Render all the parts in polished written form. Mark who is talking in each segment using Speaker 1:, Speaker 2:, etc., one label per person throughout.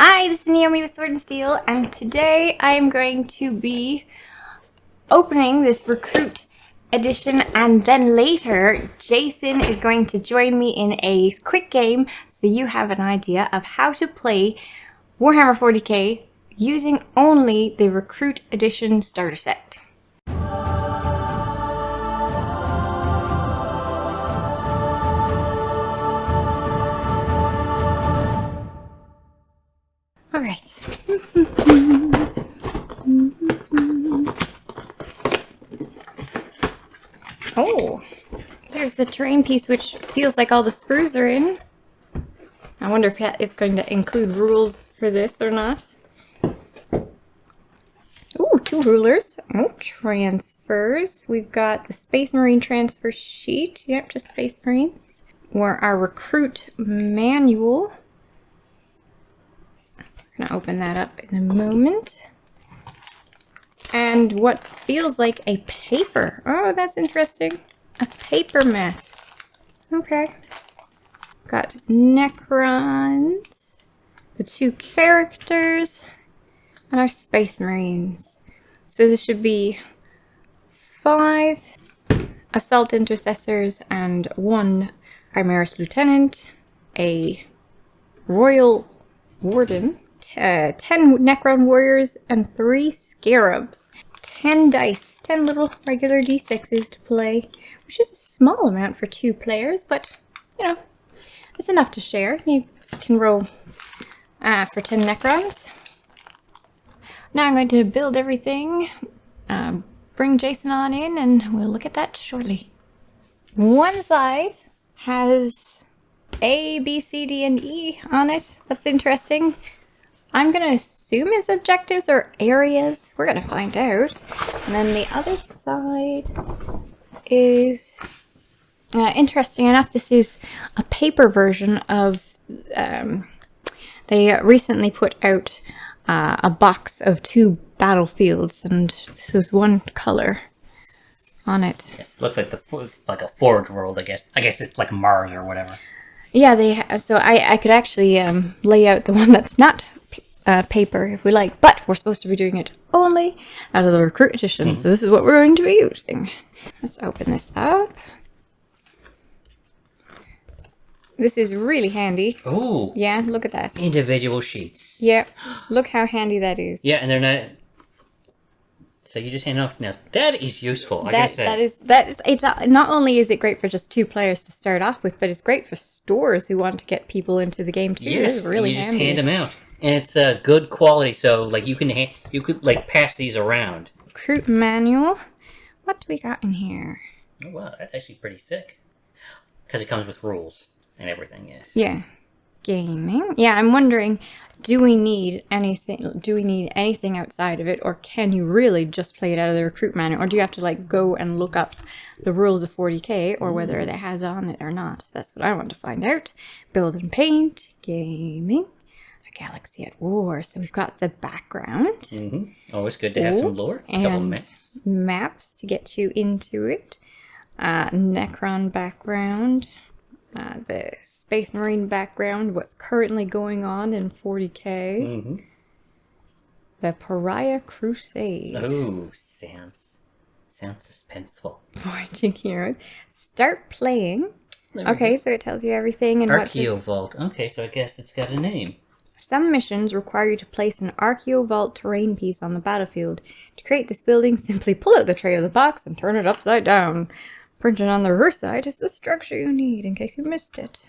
Speaker 1: Hi, this is Naomi with Sword and Steel, and today I am going to be opening this Recruit edition, and then later Jason is going to join me in a quick game so you have an idea of how to play Warhammer 40k using only the Recruit edition starter set. All right. Oh, there's the terrain piece, which feels like all the sprues are in. I wonder if it's going to include rules for this or not. Ooh, 2 rulers. Oh, transfers. We've got the Space Marine transfer sheet. Yep, just Space Marines. Or our Recruit manual. I'm gonna open that up in a moment. And what feels like a paper. Oh, that's interesting. A paper mat. Okay. Got Necrons, the 2 characters, and our Space Marines. So this should be 5 Assault Intercessors and 1 Chimerus Lieutenant, a Royal Warden, 10 Necron Warriors, and 3 Scarabs. 10 dice, 10 little regular d6s to play, which is a small amount for 2 players, but, you know, it's enough to share. You can roll for 10 Necrons. Now I'm going to build everything, bring Jason on in, and we'll look at that shortly. One side has A, B, C, D, and E on it. That's interesting. I'm going to assume it's objectives or areas. We're going to find out. And then the other side is, interesting enough, this is a paper version of, they recently put out a box of 2 battlefields, and this was 1 color on it.
Speaker 2: Yes, it looks like it's like a Forge world, I guess. I guess it's like Mars or whatever.
Speaker 1: Yeah, so I could actually lay out the one that's not paper if we like, but we're supposed to be doing it only out of the Recruit edition, so this is what we're going to be using. Let's open this up. This is really handy.
Speaker 2: Ooh.
Speaker 1: Yeah, look at that.
Speaker 2: Individual sheets.
Speaker 1: Yeah, look how handy that is.
Speaker 2: Yeah, and they're not... So you just hand off... Now, that is useful, I gotta say.
Speaker 1: It's not only is it great for just 2 players to start off with, but it's great for stores who want to get people into the game too.
Speaker 2: Yes,
Speaker 1: it's really
Speaker 2: you just
Speaker 1: handy.
Speaker 2: hand them out. And it's good quality, so like you could like pass these around.
Speaker 1: Recruit manual. What do we got in here?
Speaker 2: Oh wow, that's actually pretty thick. Because it comes with rules and everything, yes.
Speaker 1: Yeah. Gaming. Yeah, I'm wondering, do we need anything outside of it, or can you really just play it out of the Recruit manual, or do you have to like go and look up the rules of 40k or whether it has on it or not? That's what I want to find out. Build and paint, gaming, a galaxy at war. So we've got the background.
Speaker 2: Always good to have some lore.
Speaker 1: And maps to get you into it. Necron background. The Space Marine background, what's currently going on in 40k. The Pariah Crusade.
Speaker 2: Oh, sounds suspenseful.
Speaker 1: Forging Heroes. Start playing. Okay, so it tells you everything. And
Speaker 2: Archaeovault. Okay, so I guess it's got a name.
Speaker 1: Some missions require you to place an Archaeovault terrain piece on the battlefield. To create this building, simply pull out the tray of the box and turn it upside down. Printed on the reverse side is the structure you need, in case you missed it.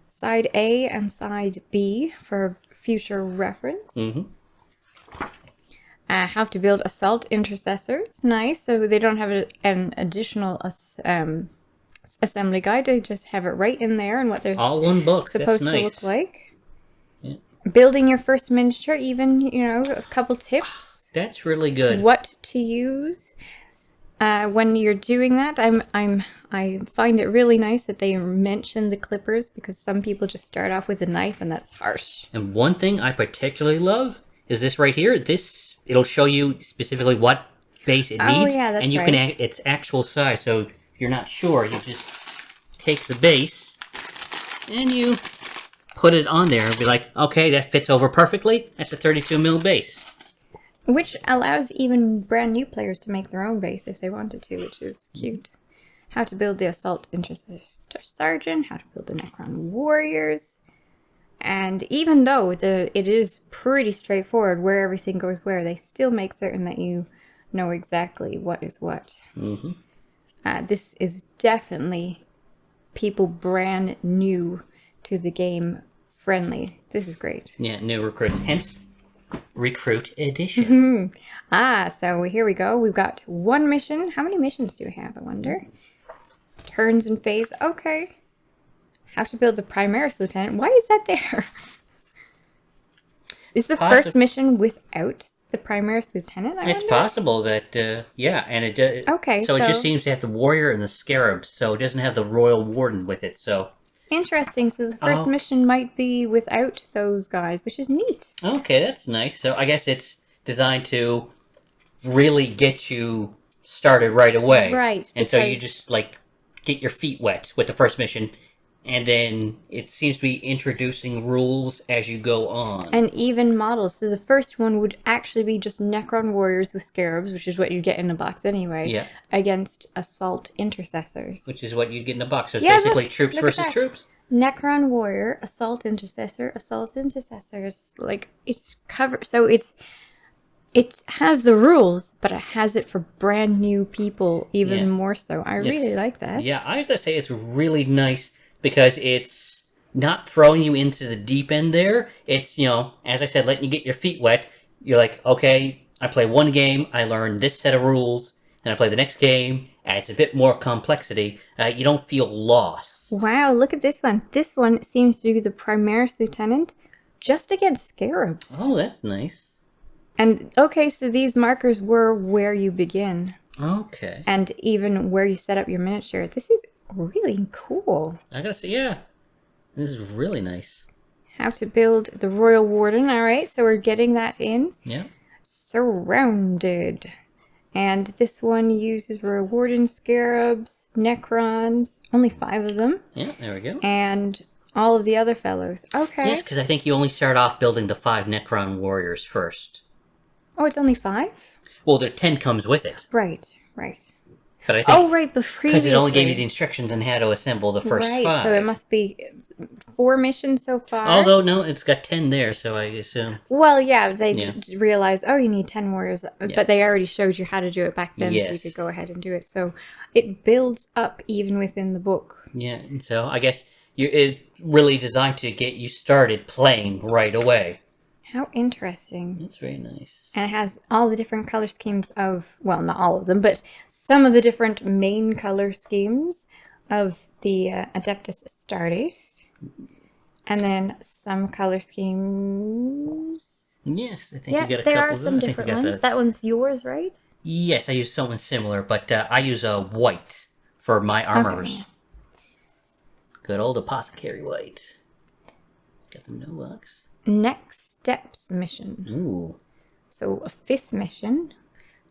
Speaker 1: Side A and side B for future reference. How to build Assault Intercessors. Nice, so they don't have an additional assembly guide. They just have it right in there and what they're
Speaker 2: all one book.
Speaker 1: supposed
Speaker 2: That's
Speaker 1: to
Speaker 2: nice.
Speaker 1: look like.
Speaker 2: Yeah.
Speaker 1: Building your first miniature, even, you know, a couple tips.
Speaker 2: That's really good.
Speaker 1: What to use. When you're doing that, I find it really nice that they mention the clippers, because some people just start off with a knife and that's harsh.
Speaker 2: And one thing I particularly love is this right here. It'll show you specifically what base it needs,
Speaker 1: yeah, that's
Speaker 2: and you
Speaker 1: right.
Speaker 2: can its actual size. So if you're not sure, you just take the base and you put it on there and be like, okay, that fits over perfectly. That's a 32 mil base.
Speaker 1: Which allows even brand new players to make their own base if they wanted to, which is cute. How to build the Assault Intercessor Sergeant, how to build the Necron Warriors. And even though it is pretty straightforward where everything goes where, they still make certain that you know exactly what is what. This is definitely people brand new to the game friendly. This is great.
Speaker 2: Yeah, new recruits. Hence, Recruit Edition.
Speaker 1: So here we go. We've got one mission. How many missions do we have, I wonder? Turns and phase. Okay. How to build the Primaris Lieutenant. Why is that there? Is the first mission without the Primaris Lieutenant, I
Speaker 2: It's
Speaker 1: wonder?
Speaker 2: possible that, yeah, and it does.
Speaker 1: Okay,
Speaker 2: so it just seems to have the Warrior and the Scarabs, so it doesn't have the Royal Warden with it, so...
Speaker 1: Interesting. So the first mission might be without those guys, which is neat.
Speaker 2: Okay, that's nice. So I guess it's designed to really get you started right away.
Speaker 1: Right.
Speaker 2: And so you just, like, get your feet wet with the first mission, and then it seems to be introducing rules as you go on.
Speaker 1: And even models. So the first one would actually be just Necron Warriors with Scarabs, which is what you get in a box anyway,
Speaker 2: Yeah.
Speaker 1: against Assault Intercessors.
Speaker 2: Which is what you'd get in a box. So it's
Speaker 1: Yeah,
Speaker 2: basically
Speaker 1: look
Speaker 2: troops
Speaker 1: at
Speaker 2: versus
Speaker 1: that.
Speaker 2: troops.
Speaker 1: Necron Warrior, Assault Intercessor, Assault Intercessors. Like, it's covered. So it has the rules, but it has it for brand new people even more so. I really like that.
Speaker 2: Yeah, I gotta say it's really nice because it's not throwing you into the deep end there. It's, you know, as I said, letting you get your feet wet. You're like, okay, I play one game, I learn this set of rules, then I play the next game, adds a bit more complexity. You don't feel lost.
Speaker 1: Wow, look at this one. This one seems to be the Primaris Lieutenant just against Scarabs.
Speaker 2: Oh, that's nice.
Speaker 1: And, okay, so these markers were where you begin.
Speaker 2: Okay.
Speaker 1: And even where you set up your miniature. This is really cool.
Speaker 2: I gotta say, yeah. This is really nice.
Speaker 1: How to build the Royal Warden. Alright, so we're getting that in.
Speaker 2: Yeah.
Speaker 1: Surrounded. And this one uses Royal Warden, Scarabs, Necrons. Only 5 of them.
Speaker 2: Yeah, there we go.
Speaker 1: And all of the other fellows. Okay.
Speaker 2: Yes, because I think you only start off building the 5 Necron Warriors first.
Speaker 1: Oh, it's only 5?
Speaker 2: Well, the 10 comes with it.
Speaker 1: Right, right.
Speaker 2: But I think
Speaker 1: Oh, right, but previously...
Speaker 2: because it only gave you the instructions on how to assemble the first 5.
Speaker 1: Right, so it must be 4 missions so far.
Speaker 2: Although, no, it's got 10 there, so I assume...
Speaker 1: Well, yeah, they realized, oh, you need 10 warriors. But they already showed you how to do it back then, so you could go ahead and do it. So it builds up even within the book.
Speaker 2: Yeah, and so I guess it's really designed to get you started playing right away.
Speaker 1: How interesting.
Speaker 2: That's very nice.
Speaker 1: And it has all the different color schemes of, well, not all of them, but some of the different main color schemes of the Adeptus Astartes. And then some color schemes.
Speaker 2: Yes, I think you got a couple
Speaker 1: there are
Speaker 2: of them.
Speaker 1: some different ones. That one's yours, right?
Speaker 2: Yes, I use something similar, but I use a white for my armors.
Speaker 1: Okay.
Speaker 2: Good old apothecary white. Got the no box.
Speaker 1: Next Steps mission.
Speaker 2: Ooh.
Speaker 1: So a 5th mission.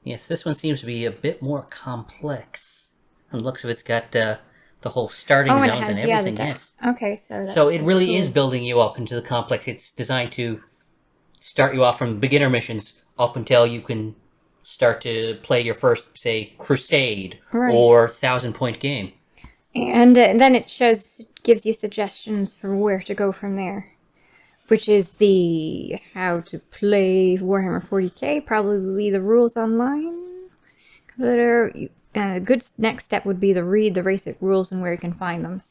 Speaker 2: Yes, this one seems to be a bit more complex. And looks of it's got the whole starting
Speaker 1: and it
Speaker 2: zones
Speaker 1: has,
Speaker 2: and everything.
Speaker 1: the
Speaker 2: Yes.
Speaker 1: Okay, so that's
Speaker 2: So it really
Speaker 1: cool.
Speaker 2: is building you up into the complex. It's designed to start you off from beginner missions up until you can start to play your first, say, Crusade or 1,000-point game.
Speaker 1: And then it gives you suggestions for where to go from there. Which is the how to play Warhammer 40k, probably the rules online. A good next step would be to read the basic rules and where you can find them.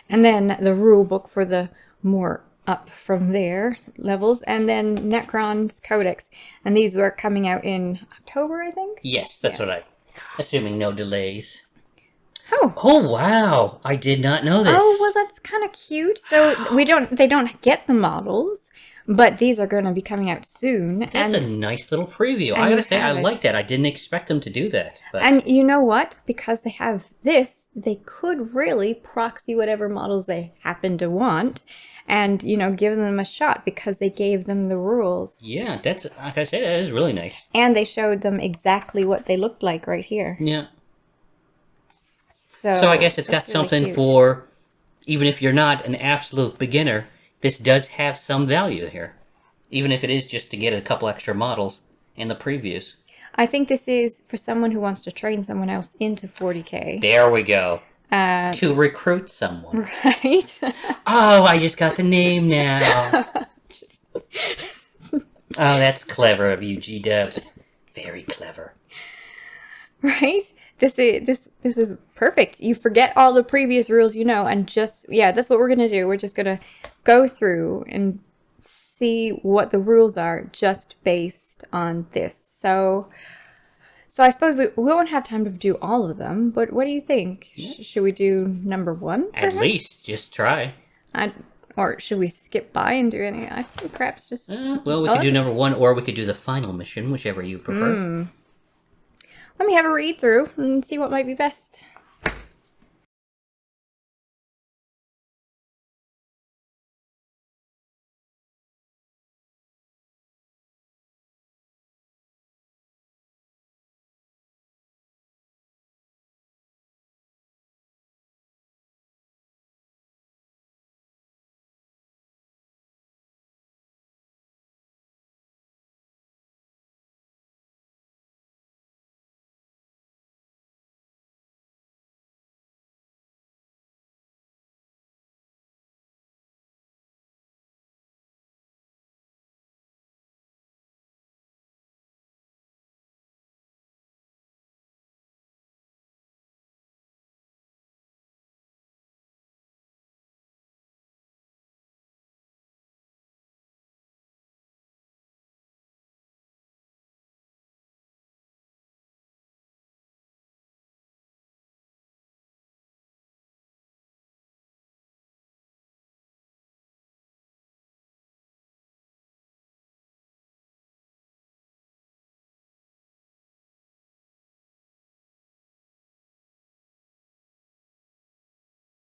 Speaker 1: And then the rule book for the more up from there levels. And then Necron's Codex. And these were coming out in October, I think?
Speaker 2: Yes, that's what assuming no delays.
Speaker 1: Oh.
Speaker 2: Oh, wow. I did not know this.
Speaker 1: Oh, well, that's kind of cute. So they don't get the models, but these are going to be coming out soon.
Speaker 2: That's a nice little preview. I gotta say, I like that. I didn't expect them to do that. But...
Speaker 1: And you know what? Because they have this, they could really proxy whatever models they happen to want and, give them a shot because they gave them the rules.
Speaker 2: Yeah, that's, like I say, that is really nice.
Speaker 1: And they showed them exactly what they looked like right here.
Speaker 2: Yeah.
Speaker 1: So
Speaker 2: I guess it's got
Speaker 1: really
Speaker 2: something
Speaker 1: cute.
Speaker 2: for, even if you're not an absolute beginner, this does have some value here. Even if it is just to get a couple extra models in the previews.
Speaker 1: I think this is for someone who wants to train someone else into 40k.
Speaker 2: There we go. To recruit someone.
Speaker 1: Right?
Speaker 2: Oh, I just got the name now. Oh, that's clever of you, G-Dub. Very clever.
Speaker 1: Right? This is perfect. You forget all the previous rules you know, and just, yeah, that's what we're going to do. We're just going to go through and see what the rules are just based on this. So I suppose we won't have time to do all of them, but what do you think? Should we do number 1?
Speaker 2: At least, just try.
Speaker 1: Or should we skip by and do any? I think perhaps just...
Speaker 2: well, we could do number 1, or we could do the final mission, whichever you prefer.
Speaker 1: Let me have a read through and see what might be best.